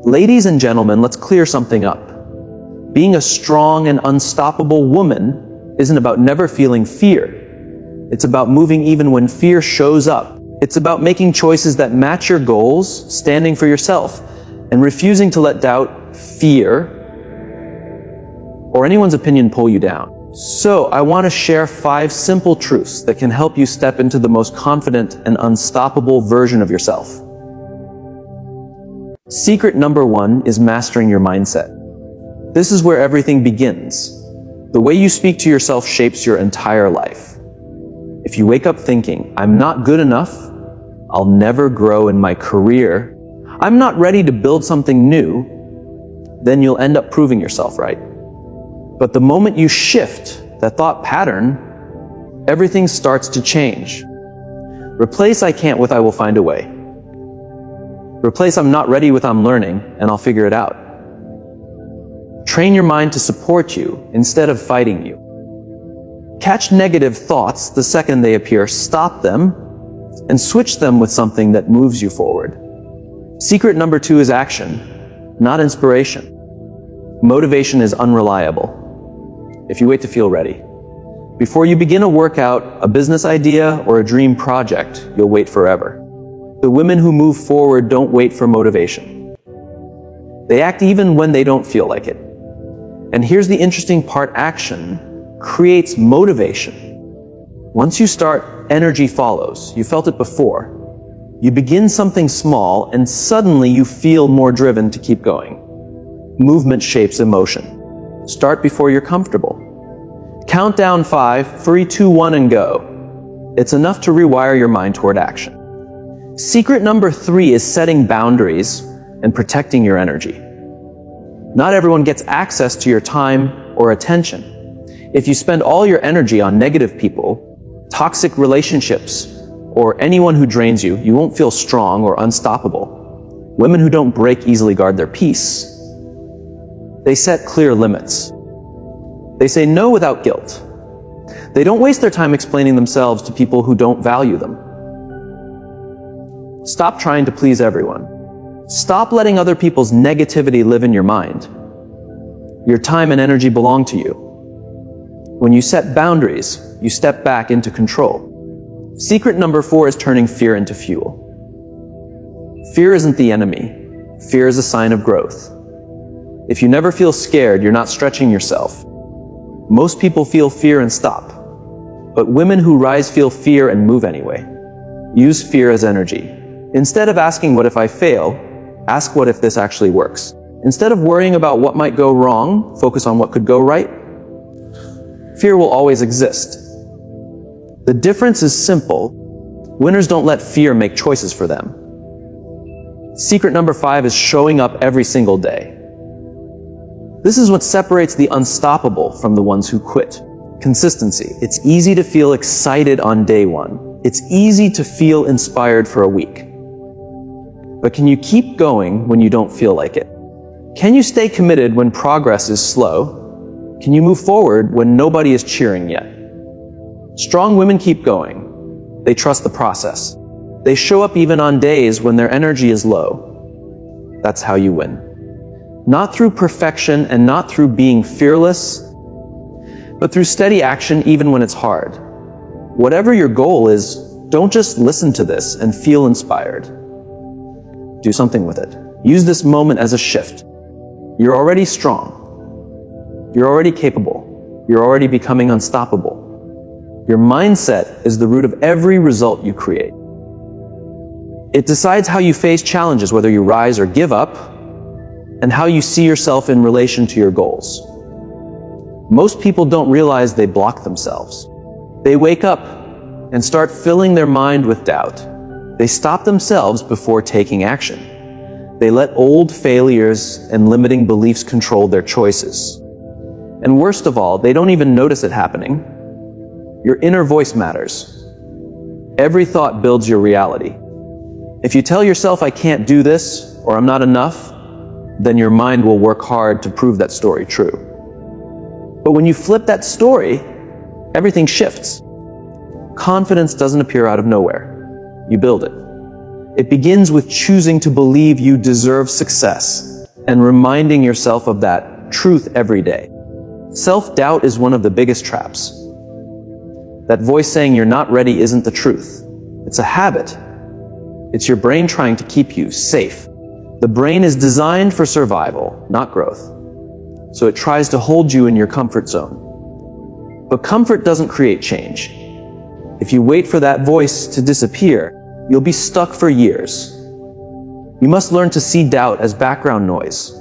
Ladies and gentlemen, let's clear something up. Being a strong and unstoppable woman isn't about never feeling fear. It's about moving even when fear shows up. It's about making choices that match your goals, standing for yourself, and refusing to let doubt, fear, or anyone's opinion pull you down. So, I want to share 5 simple truths that can help you step into the most confident and unstoppable version of yourself. Secret number 1 is mastering your mindset. This is where everything begins. The way you speak to yourself shapes your entire life. If you wake up thinking, I'm not good enough, I'll never grow in my career, I'm not ready to build something new, then you'll end up proving yourself right. But the moment you shift that thought pattern, everything starts to change. Replace I can't with I will find a way. Replace I'm not ready with I'm learning and I'll figure it out. Train your mind to support you instead of fighting you. Catch negative thoughts the second they appear, stop them, and switch them with something that moves you forward. Secret number 2 is action, not inspiration. Motivation is unreliable. If you wait to feel ready. Before you begin a workout, a business idea, or a dream project, you'll wait forever. The women who move forward don't wait for motivation. They act even when they don't feel like it. And here's the interesting part, action creates motivation. Once you start, energy follows. You felt it before. You begin something small, and suddenly you feel more driven to keep going. Movement shapes emotion. Start before you're comfortable. Count down 5, 3, 2, 1, and go. It's enough to rewire your mind toward action. Secret number 3 is setting boundaries and protecting your energy. Not everyone gets access to your time or attention. If you spend all your energy on negative people, toxic relationships, or anyone who drains you, you won't feel strong or unstoppable. Women who don't break easily guard their peace. They set clear limits. They say no without guilt. They don't waste their time explaining themselves to people who don't value them. Stop trying to please everyone. Stop letting other people's negativity live in your mind. Your time and energy belong to you. When you set boundaries, you step back into control. Secret number 4 is turning fear into fuel. Fear isn't the enemy. Fear is a sign of growth. If you never feel scared, you're not stretching yourself. Most people feel fear and stop. But women who rise feel fear and move anyway. Use fear as energy. Instead of asking, what if I fail? Ask, what if this actually works? Instead of worrying about what might go wrong, focus on what could go right. Fear will always exist. The difference is simple. Winners don't let fear make choices for them. Secret number 5 is showing up every single day. This is what separates the unstoppable from the ones who quit. Consistency. It's easy to feel excited on day 1. It's easy to feel inspired for a week. But can you keep going when you don't feel like it? Can you stay committed when progress is slow? Can you move forward when nobody is cheering yet? Strong women keep going. They trust the process. They show up even on days when their energy is low. That's how you win. Not through perfection and not through being fearless, but through steady action even when it's hard. Whatever your goal is, don't just listen to this and feel inspired. Do something with it. Use this moment as a shift. You're already strong. You're already capable. You're already becoming unstoppable. Your mindset is the root of every result you create. It decides how you face challenges, whether you rise or give up, and how you see yourself in relation to your goals. Most people don't realize they block themselves. They wake up and start filling their mind with doubt. They stop themselves before taking action. They let old failures and limiting beliefs control their choices. And worst of all, they don't even notice it happening. Your inner voice matters. Every thought builds your reality. If you tell yourself, I can't do this, or I'm not enough, then your mind will work hard to prove that story true. But when you flip that story, everything shifts. Confidence doesn't appear out of nowhere. You build it. It begins with choosing to believe you deserve success and reminding yourself of that truth every day. Self-doubt is one of the biggest traps. That voice saying you're not ready isn't the truth. It's a habit. It's your brain trying to keep you safe. The brain is designed for survival, not growth. So it tries to hold you in your comfort zone. But comfort doesn't create change. If you wait for that voice to disappear, you'll be stuck for years. You must learn to see doubt as background noise.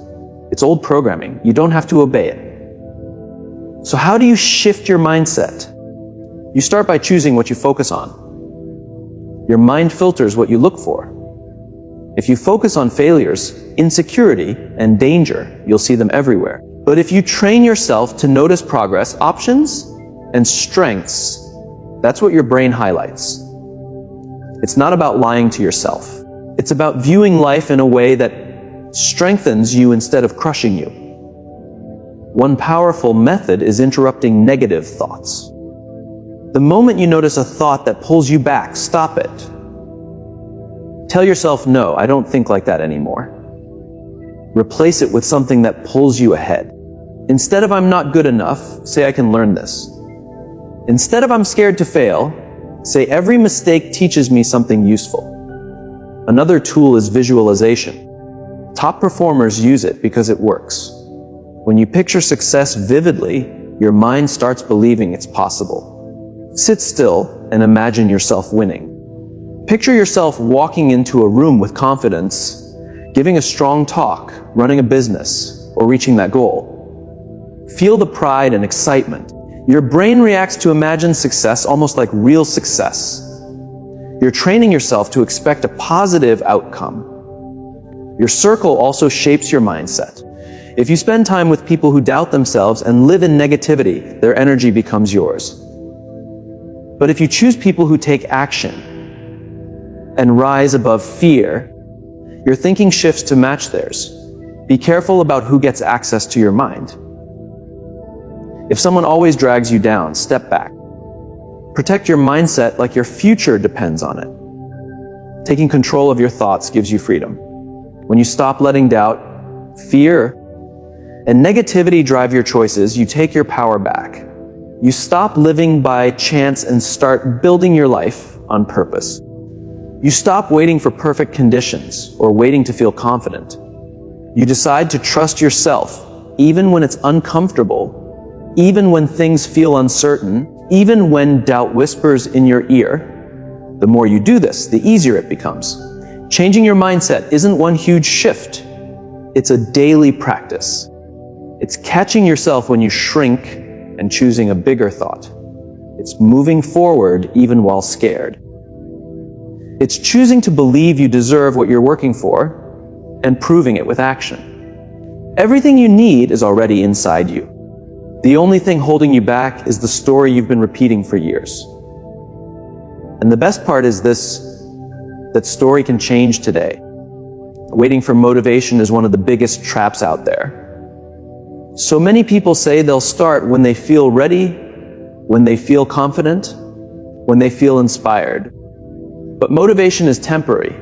It's old programming. You don't have to obey it. So how do you shift your mindset? You start by choosing what you focus on. Your mind filters what you look for. If you focus on failures, insecurity, and danger, you'll see them everywhere. But if you train yourself to notice progress, options, and strengths, that's what your brain highlights. It's not about lying to yourself. It's about viewing life in a way that strengthens you instead of crushing you. One powerful method is interrupting negative thoughts. The moment you notice a thought that pulls you back, stop it. Tell yourself, no, I don't think like that anymore. Replace it with something that pulls you ahead. Instead of I'm not good enough, say I can learn this. Instead of I'm scared to fail, say every mistake teaches me something useful. Another tool is visualization. Top performers use it because it works. When you picture success vividly, your mind starts believing it's possible. Sit still and imagine yourself winning. Picture yourself walking into a room with confidence, giving a strong talk, running a business, or reaching that goal. Feel the pride and excitement. Your brain reacts to imagined success almost like real success. You're training yourself to expect a positive outcome. Your circle also shapes your mindset. If you spend time with people who doubt themselves and live in negativity, their energy becomes yours. But if you choose people who take action and rise above fear, your thinking shifts to match theirs. Be careful about who gets access to your mind. If someone always drags you down, step back. Protect your mindset like your future depends on it. Taking control of your thoughts gives you freedom. When you stop letting doubt, fear, and negativity drive your choices, you take your power back. You stop living by chance and start building your life on purpose. You stop waiting for perfect conditions or waiting to feel confident. You decide to trust yourself, even when it's uncomfortable, even when things feel uncertain, even when doubt whispers in your ear. The more you do this, the easier it becomes. Changing your mindset isn't one huge shift. It's a daily practice. It's catching yourself when you shrink and choosing a bigger thought. It's moving forward even while scared. It's choosing to believe you deserve what you're working for and proving it with action. Everything you need is already inside you. The only thing holding you back is the story you've been repeating for years. And the best part is this, that story can change today. Waiting for motivation is one of the biggest traps out there. So many people say they'll start when they feel ready, when they feel confident, when they feel inspired. But motivation is temporary.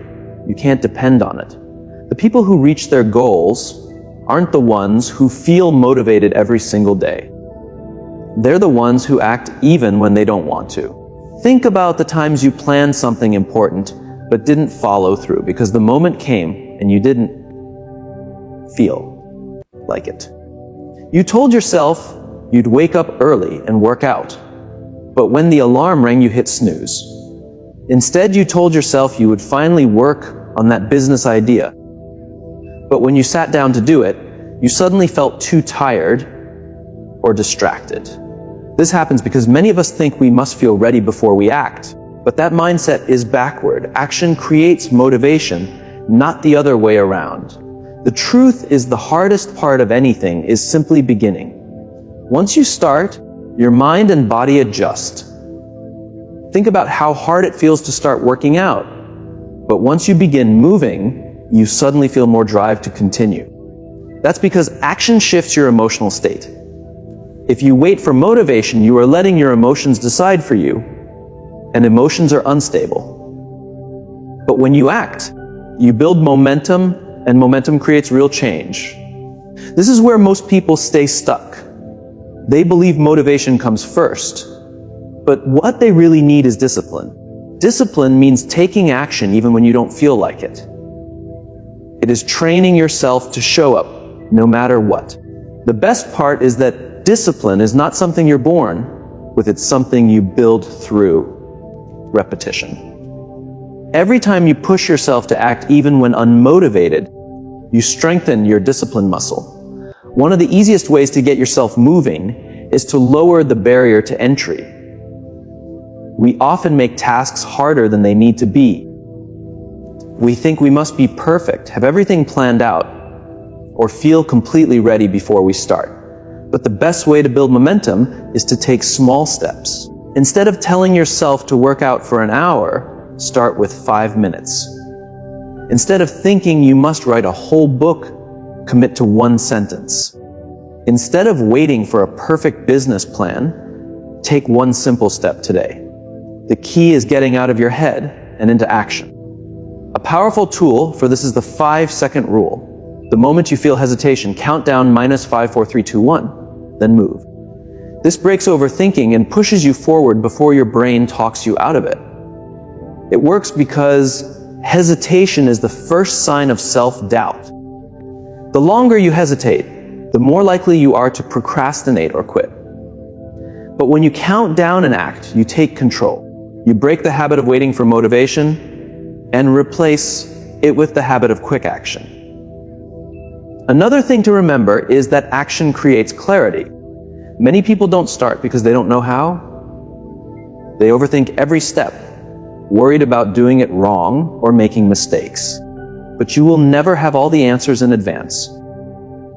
You can't depend on it. The people who reach their goals aren't the ones who feel motivated every single day. They're the ones who act even when they don't want to. Think about the times you planned something important but didn't follow through because the moment came and you didn't feel like it. You told yourself you'd wake up early and work out, but when the alarm rang, you hit snooze. Instead, you told yourself you would finally work on that business idea, but when you sat down to do it, you suddenly felt too tired or distracted. This happens because many of us think we must feel ready before we act, but that mindset is backward. Action creates motivation, not the other way around. The truth is the hardest part of anything is simply beginning. Once you start, your mind and body adjust. Think about how hard it feels to start working out. But once you begin moving, you suddenly feel more drive to continue. That's because action shifts your emotional state. If you wait for motivation, you are letting your emotions decide for you, and emotions are unstable. But when you act, you build momentum, and momentum creates real change. This is where most people stay stuck. They believe motivation comes first, but what they really need is discipline. Discipline means taking action even when you don't feel like it. It is training yourself to show up, no matter what. The best part is that discipline is not something you're born with, it's something you build through repetition. Every time you push yourself to act even when unmotivated, you strengthen your discipline muscle. One of the easiest ways to get yourself moving is to lower the barrier to entry. We often make tasks harder than they need to be. We think we must be perfect, have everything planned out, or feel completely ready before we start. But the best way to build momentum is to take small steps. Instead of telling yourself to work out for an hour, start with 5 minutes. Instead of thinking you must write a whole book, commit to 1 sentence. Instead of waiting for a perfect business plan, take 1 simple step today. The key is getting out of your head and into action. A powerful tool for this is the 5-second rule. The moment you feel hesitation, count down -5, 4, 3, 2, 1, then move. This breaks overthinking and pushes you forward before your brain talks you out of it. It works because hesitation is the first sign of self-doubt. The longer you hesitate, the more likely you are to procrastinate or quit. But when you count down and act, you take control. You break the habit of waiting for motivation and replace it with the habit of quick action. Another thing to remember is that action creates clarity. Many people don't start because they don't know how. They overthink every step, worried about doing it wrong or making mistakes. But you will never have all the answers in advance.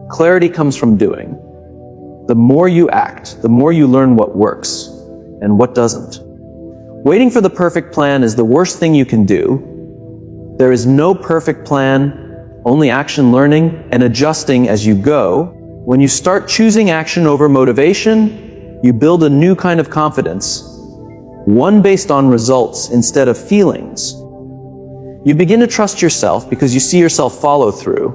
Clarity comes from doing. The more you act, the more you learn what works and what doesn't. Waiting for the perfect plan is the worst thing you can do. There is no perfect plan, only action, learning, and adjusting as you go. When you start choosing action over motivation, you build a new kind of confidence, one based on results instead of feelings. You begin to trust yourself because you see yourself follow through.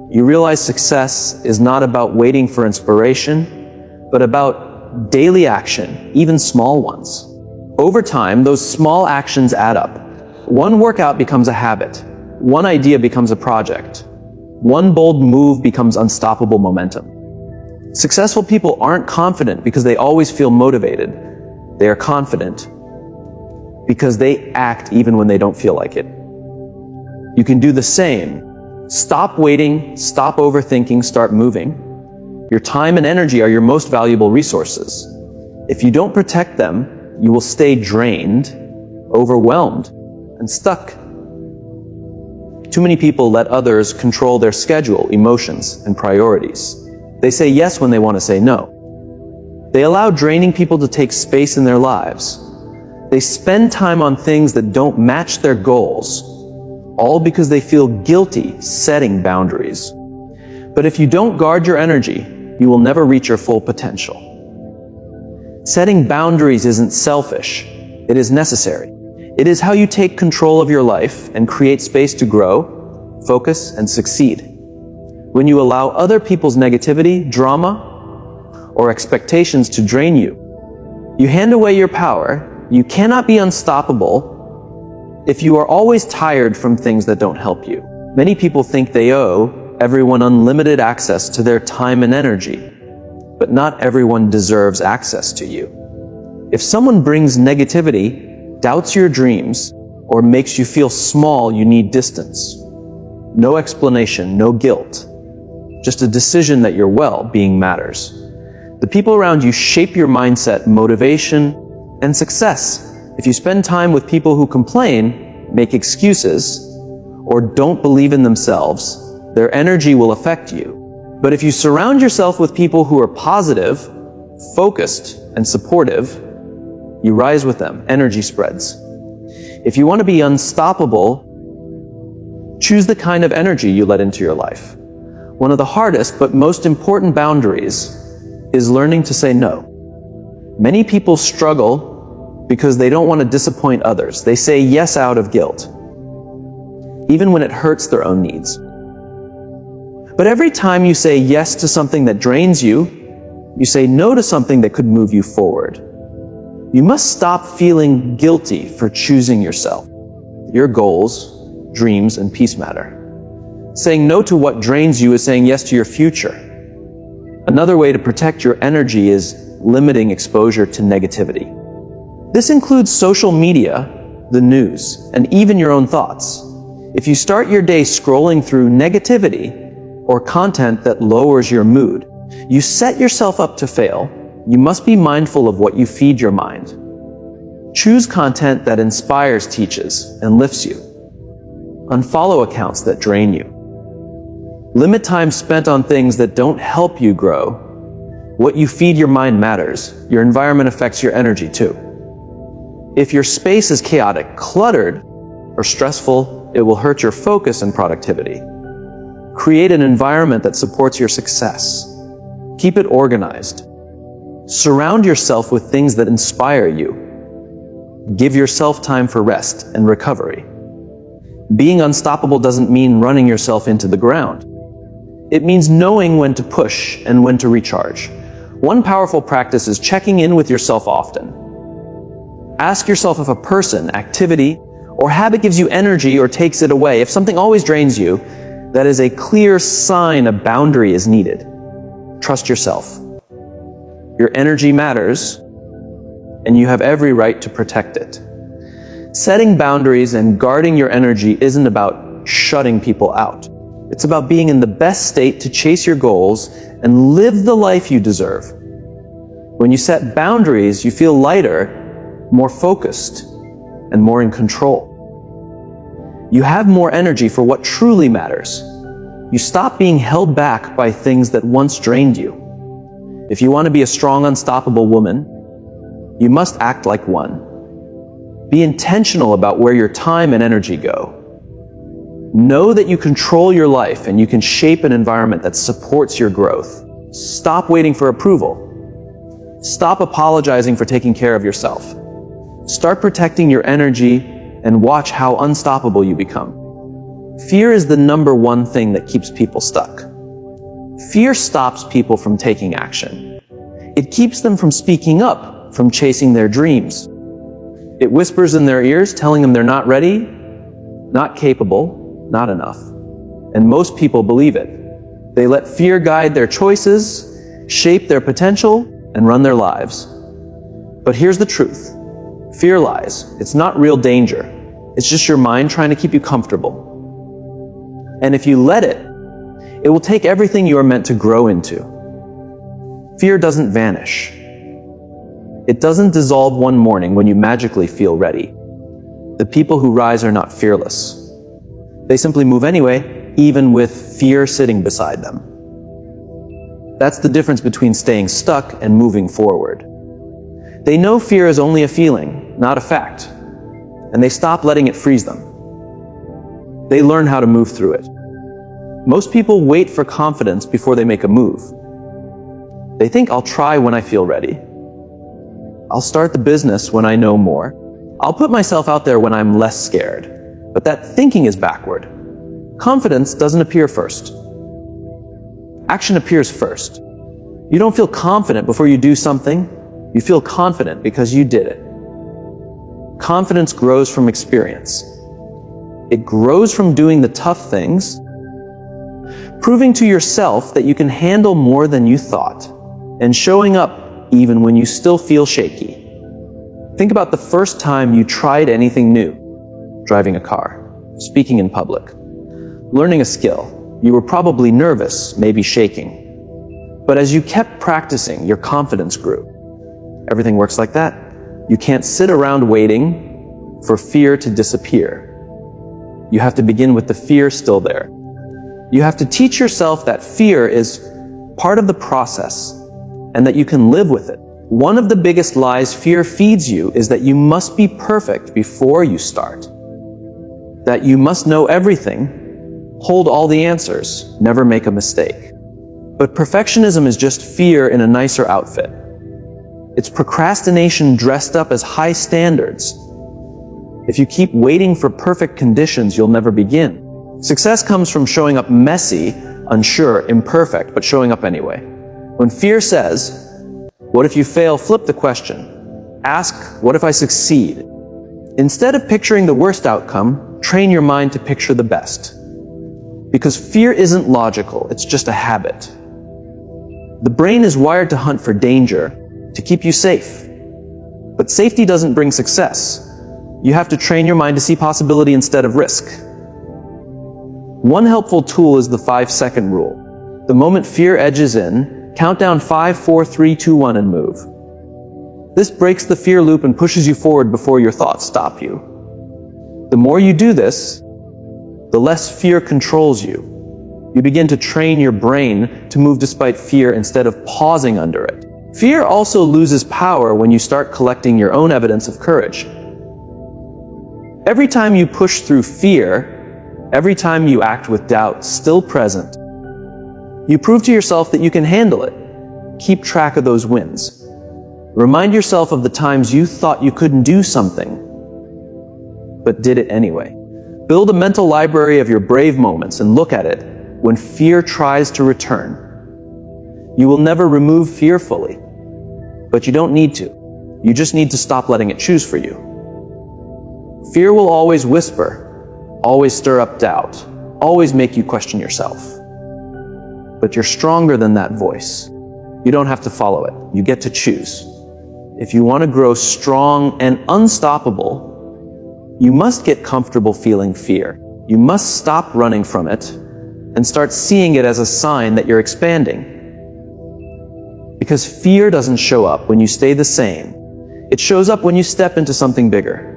You realize success is not about waiting for inspiration, but about daily action, even small ones. Over time, those small actions add up. One workout becomes a habit. One idea becomes a project. One bold move becomes unstoppable momentum. Successful people aren't confident because they always feel motivated. They are confident because they act even when they don't feel like it. You can do the same. Stop waiting, stop overthinking, start moving. Your time and energy are your most valuable resources. If you don't protect them, you will stay drained, overwhelmed, and stuck. Too many people let others control their schedule, emotions, and priorities. They say yes when they want to say no. They allow draining people to take space in their lives. They spend time on things that don't match their goals, all because they feel guilty setting boundaries. But if you don't guard your energy, you will never reach your full potential. Setting boundaries isn't selfish, it is necessary. It is how you take control of your life and create space to grow, focus, and succeed. When you allow other people's negativity, drama, or expectations to drain you, you hand away your power. You cannot be unstoppable if you are always tired from things that don't help you. Many people think they owe everyone unlimited access to their time and energy, but not everyone deserves access to you. If someone brings negativity, doubts your dreams, or makes you feel small, you need distance. No explanation, no guilt. Just a decision that your well-being matters. The people around you shape your mindset, motivation, and success. If you spend time with people who complain, make excuses, or don't believe in themselves, their energy will affect you. But if you surround yourself with people who are positive, focused, and supportive, you rise with them. Energy spreads. If you want to be unstoppable, choose the kind of energy you let into your life. One of the hardest but most important boundaries is learning to say no. Many people struggle because they don't want to disappoint others. They say yes out of guilt. even when it hurts their own needs. But every time you say yes to something that drains you, you say no to something that could move you forward. You must stop feeling guilty for choosing yourself. Your goals, dreams, and peace matter. Saying no to what drains you is saying yes to your future. Another way to protect your energy is limiting exposure to negativity. This includes social media, the news, and even your own thoughts. If you start your day scrolling through negativity or content that lowers your mood, you set yourself up to fail. You must be mindful of what you feed your mind. Choose content that inspires, teaches, and lifts you. Unfollow accounts that drain you. Limit time spent on things that don't help you grow. What you feed your mind matters. Your environment affects your energy too. If your space is chaotic, cluttered, or stressful, it will hurt your focus and productivity. Create an environment that supports your success. Keep it organized. Surround yourself with things that inspire you. Give yourself time for rest and recovery. Being unstoppable doesn't mean running yourself into the ground. It means knowing when to push and when to recharge. One powerful practice is checking in with yourself often. Ask yourself if a person, activity, or habit gives you energy or takes it away. If something always drains you, that is a clear sign a boundary is needed. Trust yourself. Your energy matters, and you have every right to protect it. Setting boundaries and guarding your energy isn't about shutting people out. It's about being in the best state to chase your goals and live the life you deserve. When you set boundaries, you feel lighter, more focused, and more in control. You have more energy for what truly matters. You stop being held back by things that once drained you. If you want to be a strong, unstoppable woman, you must act like one. Be intentional about where your time and energy go. Know that you control your life and you can shape an environment that supports your growth. Stop waiting for approval. Stop apologizing for taking care of yourself. Start protecting your energy and watch how unstoppable you become. Fear is the number one thing that keeps people stuck. Fear stops people from taking action. It keeps them from speaking up, from chasing their dreams. It whispers in their ears, telling them they're not ready, not capable, not enough. And most people believe it. They let fear guide their choices, shape their potential, and run their lives. But here's the truth. Fear lies. It's not real danger. It's just your mind trying to keep you comfortable. And if you let it, it will take everything you are meant to grow into. Fear doesn't vanish. It doesn't dissolve one morning when you magically feel ready. The people who rise are not fearless. They simply move anyway, even with fear sitting beside them. That's the difference between staying stuck and moving forward. They know fear is only a feeling, not a fact, and they stop letting it freeze them. They learn how to move through it. Most people wait for confidence before they make a move. They think, I'll try when I feel ready. I'll start the business when I know more. I'll put myself out there when I'm less scared. But that thinking is backward. Confidence doesn't appear first. Action appears first. You don't feel confident before you do something. You feel confident because you did it. Confidence grows from experience. It grows from doing the tough things, proving to yourself that you can handle more than you thought, and showing up even when you still feel shaky. Think about the first time you tried anything new. Driving a car, speaking in public, learning a skill. You were probably nervous, maybe shaking. But as you kept practicing, your confidence grew. Everything works like that. You can't sit around waiting for fear to disappear. You have to begin with the fear still there. You have to teach yourself that fear is part of the process and that you can live with it. One of the biggest lies fear feeds you is that you must be perfect before you start. That you must know everything, hold all the answers, never make a mistake. But perfectionism is just fear in a nicer outfit. It's procrastination dressed up as high standards. If you keep waiting for perfect conditions, you'll never begin. Success comes from showing up messy, unsure, imperfect, but showing up anyway. When fear says, "What if you fail?" flip the question. Ask, "What if I succeed?" Instead of picturing the worst outcome, train your mind to picture the best. Because fear isn't logical, it's just a habit. The brain is wired to hunt for danger, to keep you safe. But safety doesn't bring success. You have to train your mind to see possibility instead of risk. One helpful tool is the 5-second rule. The moment fear edges in, count down 5, 4, 3, 2, 1 and move. This breaks the fear loop and pushes you forward before your thoughts stop you. The more you do this, the less fear controls you. You begin to train your brain to move despite fear instead of pausing under it. Fear also loses power when you start collecting your own evidence of courage. Every time you push through fear, every time you act with doubt still present, you prove to yourself that you can handle it. Keep track of those wins. Remind yourself of the times you thought you couldn't do something, but did it anyway. Build a mental library of your brave moments and look at it when fear tries to return. You will never remove fear fully, but you don't need to. You just need to stop letting it choose for you. Fear will always whisper, always stir up doubt, always make you question yourself. But you're stronger than that voice. You don't have to follow it. You get to choose. If you want to grow strong and unstoppable, you must get comfortable feeling fear. You must stop running from it and start seeing it as a sign that you're expanding. Because fear doesn't show up when you stay the same. It shows up when you step into something bigger,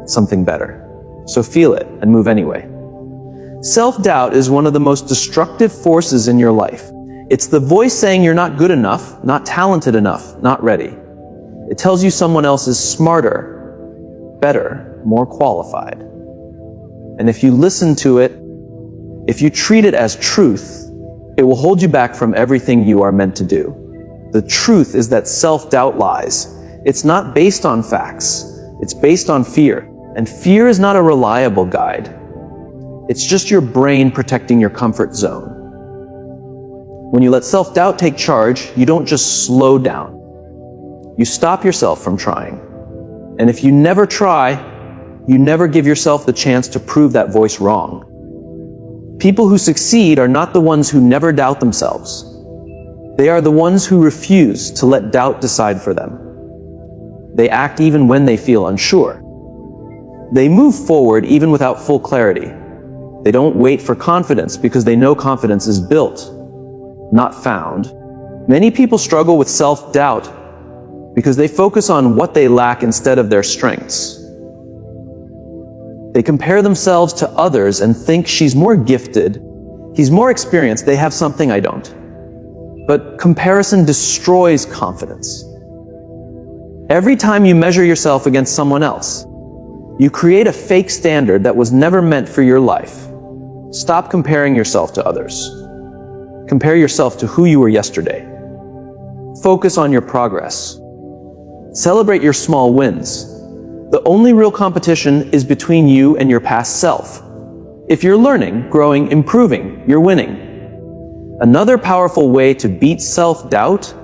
something better. So feel it and move anyway. Self-doubt is one of the most destructive forces in your life. It's the voice saying you're not good enough, not talented enough, not ready. It tells you someone else is smarter, better, more qualified. And if you listen to it, if you treat it as truth, it will hold you back from everything you are meant to do. The truth is that self-doubt lies. It's not based on facts. It's based on fear. And fear is not a reliable guide. It's just your brain protecting your comfort zone. When you let self-doubt take charge, you don't just slow down. You stop yourself from trying. And if you never try, you never give yourself the chance to prove that voice wrong. People who succeed are not the ones who never doubt themselves. They are the ones who refuse to let doubt decide for them. They act even when they feel unsure. They move forward even without full clarity. They don't wait for confidence because they know confidence is built, not found. Many people struggle with self-doubt because they focus on what they lack instead of their strengths. They compare themselves to others and think she's more gifted, he's more experienced, they have something I don't. But comparison destroys confidence. Every time you measure yourself against someone else, you create a fake standard that was never meant for your life. Stop comparing yourself to others. Compare yourself to who you were yesterday. Focus on your progress. Celebrate your small wins. The only real competition is between you and your past self. If you're learning, growing, improving, you're winning. Another powerful way to beat self-doubt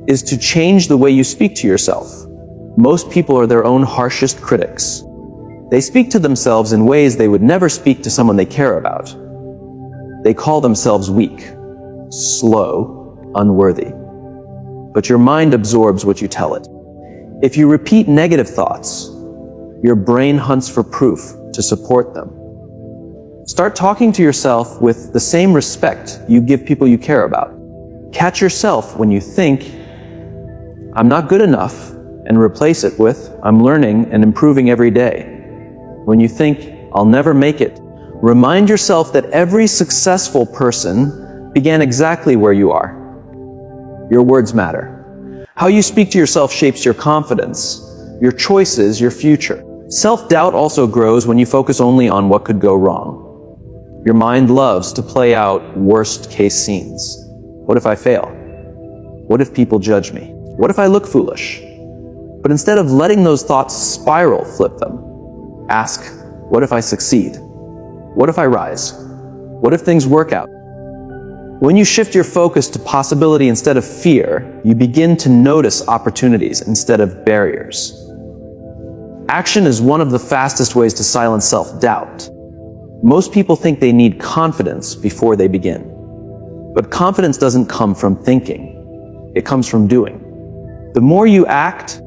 is to change the way you speak to yourself. Most people are their own harshest critics. They speak to themselves in ways they would never speak to someone they care about. They call themselves weak, slow, unworthy. But your mind absorbs what you tell it. If you repeat negative thoughts, your brain hunts for proof to support them. Start talking to yourself with the same respect you give people you care about. Catch yourself when you think, "I'm not good enough," and replace it with, "I'm learning and improving every day." When you think, "I'll never make it," remind yourself that every successful person began exactly where you are. Your words matter. How you speak to yourself shapes your confidence, your choices, your future. Self-doubt also grows when you focus only on what could go wrong. Your mind loves to play out worst-case scenes. What if I fail? What if people judge me? What if I look foolish? But instead of letting those thoughts spiral, flip them. Ask, what if I succeed? What if I rise? What if things work out? When you shift your focus to possibility instead of fear, you begin to notice opportunities instead of barriers. Action is one of the fastest ways to silence self-doubt. Most people think they need confidence before they begin. But confidence doesn't come from thinking. It comes from doing. The more you act,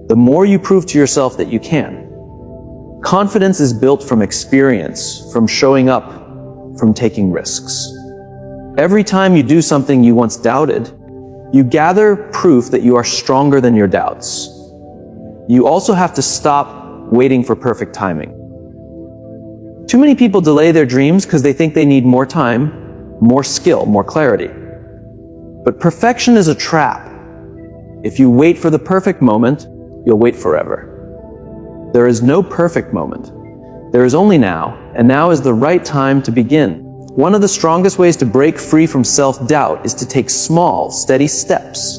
the more you prove to yourself that you can. Confidence is built from experience, from showing up, from taking risks. Every time you do something you once doubted, you gather proof that you are stronger than your doubts. You also have to stop waiting for perfect timing. Too many people delay their dreams because they think they need more time, more skill, more clarity. But perfection is a trap. If you wait for the perfect moment, you'll wait forever. There is no perfect moment. There is only now, and now is the right time to begin. One of the strongest ways to break free from self-doubt is to take small, steady steps.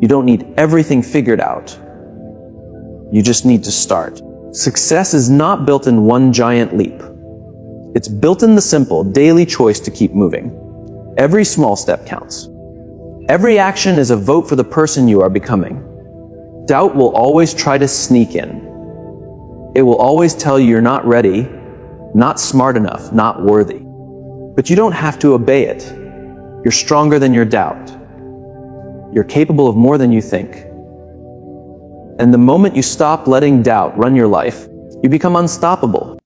You don't need everything figured out. You just need to start. Success is not built in one giant leap. It's built in the simple, daily choice to keep moving. Every small step counts. Every action is a vote for the person you are becoming. Doubt will always try to sneak in. It will always tell you you're not ready, not smart enough, not worthy. But you don't have to obey it. You're stronger than your doubt. You're capable of more than you think. And the moment you stop letting doubt run your life, you become unstoppable.